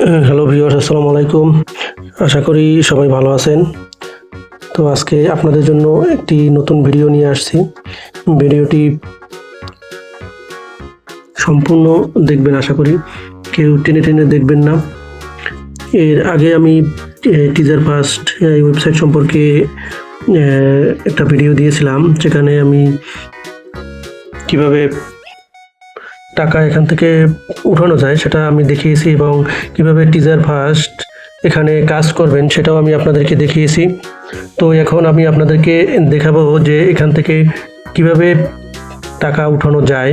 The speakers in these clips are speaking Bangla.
হ্যালো ভিউয়ার্স, আসসালামু আলাইকুম। আশা করি সবাই ভালো আছেন। তো আজকে আপনাদের জন্য একটি নতুন ভিডিও নিয়ে আসছি। ভিডিওটি সম্পূর্ণ দেখবেন, আশা করি কেউ টেনে টেনে দেখবেন না। এর আগে আমি টিজার ফার্স্ট এই ওয়েবসাইট সম্পর্কে একটা ভিডিও দিয়েছিলাম, যেখানে আমি কিভাবে টাকা এখান থেকে উঠানো যায় সেটা আমি দেখিয়েছি, এবং কিভাবে টিজার ফার্স্ট এখানে কাজ করবেন সেটাও আমি আপনাদেরকে দেখিয়েছি। তো এখন আমি আপনাদেরকে দেখাবো যে এখান থেকে কিভাবে টাকা উঠানো যায়।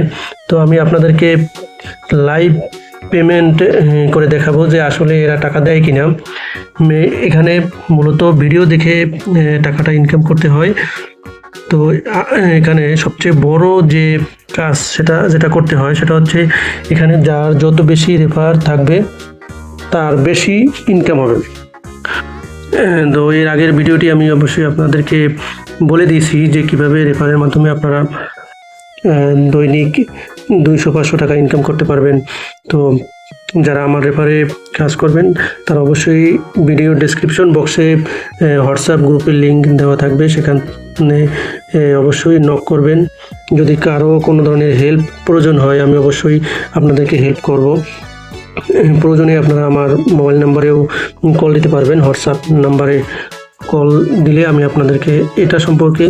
তো আমি আপনাদেরকে লাইভ পেমেন্ট করে দেখাবো যে আসলে এরা টাকা দেয় কিনা। এখানে মূলত ভিডিও দেখে টাকাটা ইনকাম করতে হয়। তো এখানে সবচেয়ে বড় যে কাজ যেটা করতে হয় সেটা হচ্ছে, এখানে যার যত বেশি রেফার থাকবে তার বেশি ইনকাম হবে। তো এর আগের ভিডিওটি আমি অবশ্যই আপনাদেরকে বলে দিয়েছি যে কিভাবে রেফারের মাধ্যমে আপনারা দৈনিক 200-500 টাকা ইনকাম করতে পারবেন। তো যারা আমার রেফারে কাজ করবেন তারা অবশ্যই ভিডিও ডেসক্রিপশন বক্সে হোয়াটসঅ্যাপ গ্রুপের লিঙ্ক দেওয়া থাকবে, সেখানে অবশ্যই নক করবেন। যদি কারো কোনো ধরনের হেল্প প্রয়োজন হয় আমি অবশ্যই আপনাদেরকে হেল্প করব। প্রয়োজনে আপনারা আমার মোবাইল নাম্বারেও কল দিতে পারবেন। হোয়াটসঅ্যাপ নাম্বারে কল দিলে আমি আপনাদেরকে এটা সম্পর্কে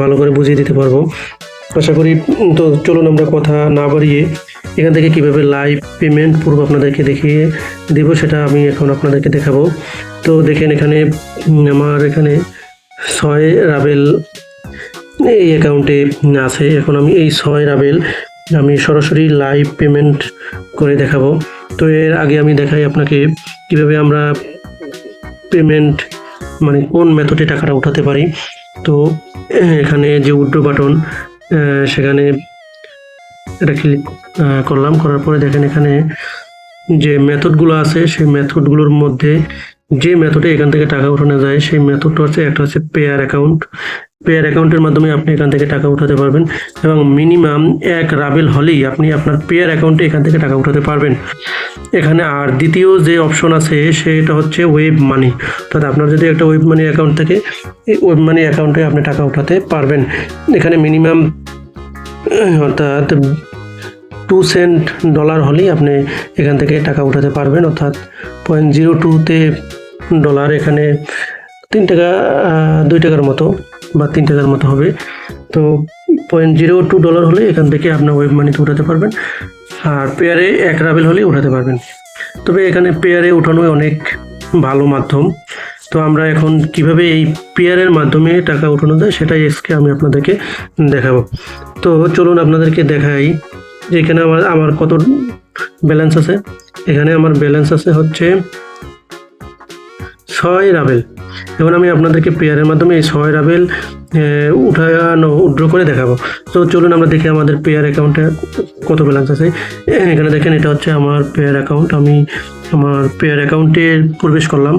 ভালো করে বুঝিয়ে দিতে পারবো, আশা করি। তো চলুন আমরা কথা না বাড়িয়ে এখান থেকে কিভাবে লাইভ পেমেন্ট পূর্ব আপনাদেরকে দেখিয়ে দেব সেটা আমি এখন আপনাদেরকে দেখাবো। তো দেখেন, এখানে আমার এখানে 6 রাবেল এই অ্যাকাউন্টে আছে। এখন আমি এই 6 রাবেল আমি সরাসরি লাইভ পেমেন্ট করে দেখাবো। তো এর আগে আমি দেখাই আপনাকে কিভাবে আমরা পেমেন্ট মানে কোন মেথডে টাকাটা উঠাতে পারি। তো এখানে যে উইথড্র বাটন, সেখানে এটা ক্লিক করলাম। করার পরে দেখেন এখানে যে মেথডগুলো আছে সেই মেথডগুলোর মধ্যে যে মেথডে এখান থেকে টাকা উঠানো যায় সেই মেথডটা হচ্ছে, একটা হচ্ছে পেয়ার অ্যাকাউন্ট। পেয়ার অ্যাকাউন্টের মাধ্যমে আপনি এখান থেকে টাকা উঠাতে পারবেন, এবং মিনিমাম 1 রাবেল হলেই আপনি আপনার পেয়ার অ্যাকাউন্টে এখান থেকে টাকা উঠাতে পারবেন। এখানে আর দ্বিতীয় যে অপশন আছে সেটা হচ্ছে ওয়েব মানি। অর্থাৎ আপনার যদি একটা ওয়েব মানি অ্যাকাউন্ট থাকে, এই ওয়েব মানি অ্যাকাউন্টে আপনি টাকা উঠাতে পারবেন। এখানে মিনিমাম অর্থাৎ 2 সেন্ট ডলার হলেই আপনি এখান থেকে টাকা উঠাতে পারবেন, অর্থাৎ 0.02 ডলার। এখানে 3 টাকা 2 টাকার মতো বা 3 টাকার মতো হবে। তো 0.02 ডলার হলে এখান থেকে আপনার ওয়েব মানিতে উঠাতে পারবেন, আর পেয়ারে 1 রাবেল হলে উঠাতে পারবেন। তবে এখানে পেয়ারে উঠানো অনেক ভালো মাধ্যম। তো আমরা এখন কিভাবে এই পেয়ারের মাধ্যমে টাকা উঠানো যায় সেটাই আজকে আমি আপনাদেরকে দেখাবো। তো চলুন আপনাদেরকে দেখাই যে এখানে আমার কত ব্যালেন্স আছে। এখানে আমার ব্যালেন্স আছে হচ্ছে 6 রাবেল। এখন আমি আপনাদেরকে পেয়ারের মাধ্যমে এই 6 রাবেল উইথড্র করে দেখাবো। তো চলুন আমরা দেখি আমাদের পেয়ার অ্যাকাউন্টে কত ব্যালেন্স আছে। এখানে দেখেন, এটা হচ্ছে আমার পেয়ার অ্যাকাউন্ট। আমি আমার পেয়ার অ্যাকাউন্টে প্রবেশ করলাম।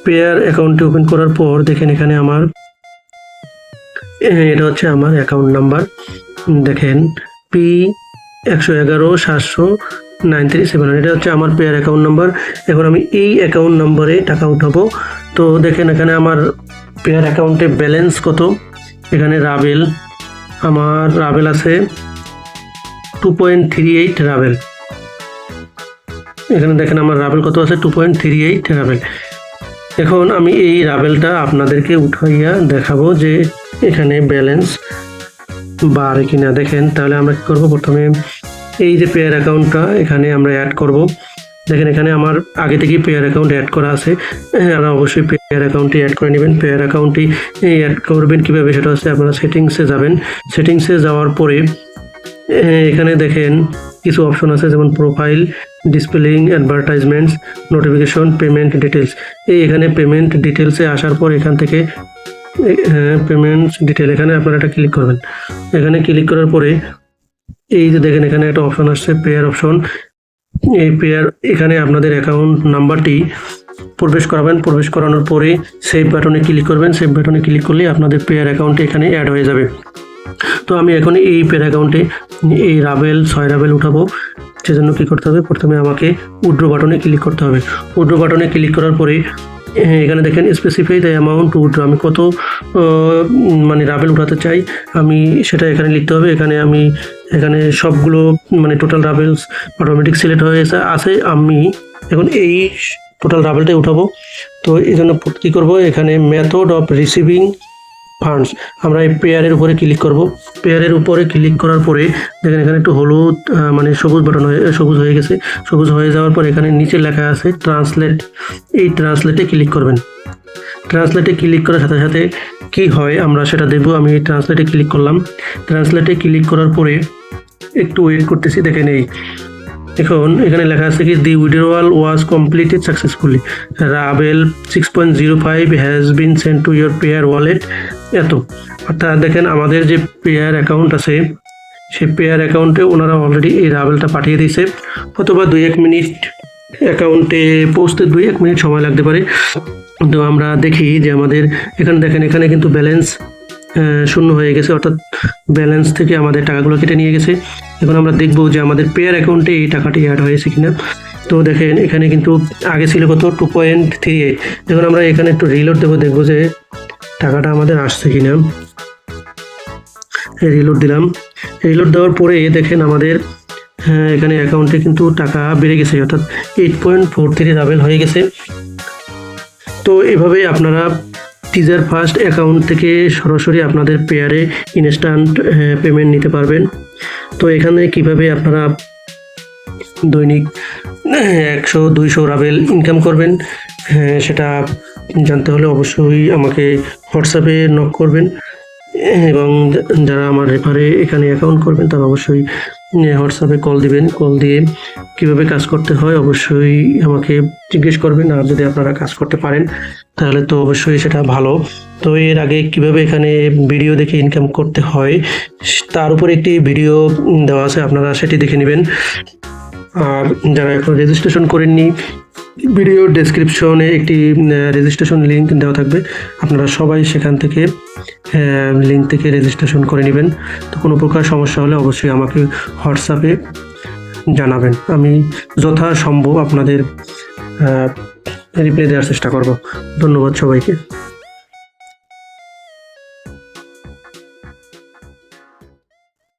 পেয়ার অ্যাকাউন্টে ওপেন করার পর দেখেন এখানে আমার এটা হচ্ছে আমার অ্যাকাউন্ট নাম্বার। দেখেন P111709371, এটা হচ্ছে আমার পেয়ার অ্যাকাউন্ট নাম্বার। এখন আমি এই অ্যাকাউন্ট নাম্বারে টাকা উঠাবো। তো দেখেন এখানে আমার পেয়ার অ্যাকাউন্টে ব্যালেন্স কত। এখানে রাবেল, আমার রাবেল আছে 2.38 রাবেল। এখানে দেখেন আমার রাবেল কত আছে, 2.38 রাবেল। এখন আমি এই রাবেলটা আপনাদেরকে উঠাইয়া দেখাবো যে এখানে ব্যালেন্স বাড়ে কিনা। দেখেন, তাহলে আমরা কি করবো, প্রথমে এই যে পেয়ার অ্যাকাউন্টটা এখানে আমরা অ্যাড করব। দেখেন এখানে আমার আগে থেকেই পেয়ার অ্যাকাউন্ট অ্যাড করা আছে। আপনারা অবশ্যই পেয়ার অ্যাকাউন্টটি অ্যাড করে নেবেন। পেয়ার অ্যাকাউন্টটি অ্যাড করবেন কীভাবে, সেটা হচ্ছে আপনারা সেটিংসে যাবেন। সেটিংসে যাওয়ার পরে এখানে দেখেন কিছু অপশন আছে, যেমন profile, displaying advertisements, notification, payment details. এখানে পেমেন্ট ডিটেলসে আসার পর এখান থেকে পেমেন্টস ডিটেল, এখানে আপনারা এটা ক্লিক করবেন। এখানে ক্লিক করার পরে এই যে দেখেন এখানে একটা অপশন আসছে পেয়ার অপশন। এই পেয়ার, এখানে আপনাদের অ্যাকাউন্ট নাম্বারটি প্রবেশ করাবেন। প্রবেশ করানোর পরে সেভ বাটনে ক্লিক করবেন। সেভ বাটনে ক্লিক করলে আপনাদের পেয়ার অ্যাকাউন্টে এখানে অ্যাড হয়ে যাবে। তো আমি এখন এই পেয়ার অ্যাকাউন্টে এই রাবেল 6 রাবেল উঠাবো। সেজন্য কী করতে হবে, প্রথমে আমাকে উইথড্র বাটনে ক্লিক করতে হবে। উইথড্র বাটনে ক্লিক করার পরে এখানে দেখেন specify the amount two withdraw, আমি কত মানে রাবেল উঠাতে চাই আমি সেটা এখানে লিখতে হবে। এখানে সবগুলো মানে টোটাল রাবেলস অটোমেটিক সিলেক্ট হয়ে আছে। আমি এখন এই টোটাল রাবেলটাই উঠাবো। তো এই জন্য কী করবো, এখানে মেথড অফ রিসিভিং ফান্ডস আমরা এই পেয়ারের উপরে ক্লিক করব। পেয়ারের উপরে ক্লিক করার পরে দেখেন এখানে একটু হলুদ মানে সবুজ বাটন সবুজ হয়ে গেছে। সবুজ হয়ে যাওয়ার পর এখানে নিচে লেখা আছে ট্রান্সলেট, এই ট্রান্সলেটে ক্লিক করবেন। ট্রান্সলেটে ক্লিক করার সাথে সাথে কি হয় আমরা সেটা দেখব। আমি এই ট্রান্সলেটে ক্লিক করলাম। ট্রান্সলেটে ক্লিক করার পরে একটু ওয়েট করতেছি। দেখেন এখন এখানে লেখা আছে কি the withdrawal was completed successfully, ruble 6.05 has been sent to your Payeer wallet. এত অর্থাৎ দেখেন আমাদের যে পেয়ার অ্যাকাউন্ট আছে সেই পেয়ার অ্যাকাউন্টে ওনারা অলরেডি এই রাবেলটা পাঠিয়ে দিয়েছে। অথবা 2-1 মিনিট অ্যাকাউন্টে পৌঁছতে 2-1 মিনিট সময় লাগতে পারে। তো আমরা দেখি যে আমাদের এখানে দেখেন এখানে কিন্তু ব্যালেন্স শূন্য হয়ে গেছে, অর্থাৎ ব্যালেন্স থেকে আমাদের টাকাগুলো কেটে নিয়ে গেছে। এখন আমরা দেখব যে আমাদের পেয়ার অ্যাকাউন্টে এই টাকাটি অ্যাড হয়েছে কিনা। তো দেখেন এখানে কিন্তু আগে ছিল কত 2.38। এখন আমরা এখানে একটু রিলোড দেবো, দেখবো যে টাকাটা আমাদের আসছে কিনা। রিলোড দিলাম। রিলোড দেওয়ার পরে দেখেন আমাদের এখানে অ্যাকাউন্টে কিন্তু টাকা বেড়ে গেছে, অর্থাৎ 8.43 রাবেল হয়ে গেছে। তো এভাবে আপনারা টিজার ফার্স্ট অ্যাকাউন্ট থেকে সরাসরি আপনাদের পেয়ারে ইনস্ট্যান্ট পেমেন্ট নিতে পারবেন। তো এখানে কিভাবে আপনারা দৈনিক 100-200 রাবেল ইনকাম করবেন সেটা জানতে হলে অবশ্যই আমাকে হোয়াটসঅ্যাপে নক করবেন, এবং যারা আমার রেফারে এখানে অ্যাকাউন্ট করবেন তারা অবশ্যই হোয়াটসঅ্যাপে কল দিবেন। কল দিয়ে কীভাবে কাজ করতে হয় অবশ্যই আমাকে জিজ্ঞেস করবেন। আর যদি আপনারা কাজ করতে পারেন তাহলে তো অবশ্যই সেটা ভালো। তো এর আগে কিভাবে এখানে ভিডিও দেখে ইনকাম করতে হয় তার উপরে একটি ভিডিও দেওয়া আছে, আপনারা সেটি দেখে নেবেন। আর যারা এখন রেজিস্ট্রেশন করেননি, ভিডিও ডেসক্রিপশনে একটি রেজিস্ট্রেশন লিঙ্ক দেওয়া থাকবে, আপনারা সবাই সেখান থেকে লিঙ্ক থেকে রেজিস্ট্রেশন করে নেবেন। তো কোনো প্রকার সমস্যা হলে অবশ্যই আমাকে হোয়াটসঅ্যাপে জানাবেন, আমি যথাসম্ভব আপনাদের রিপ্লাই দেওয়ার চেষ্টা করব। ধন্যবাদ সবাইকে।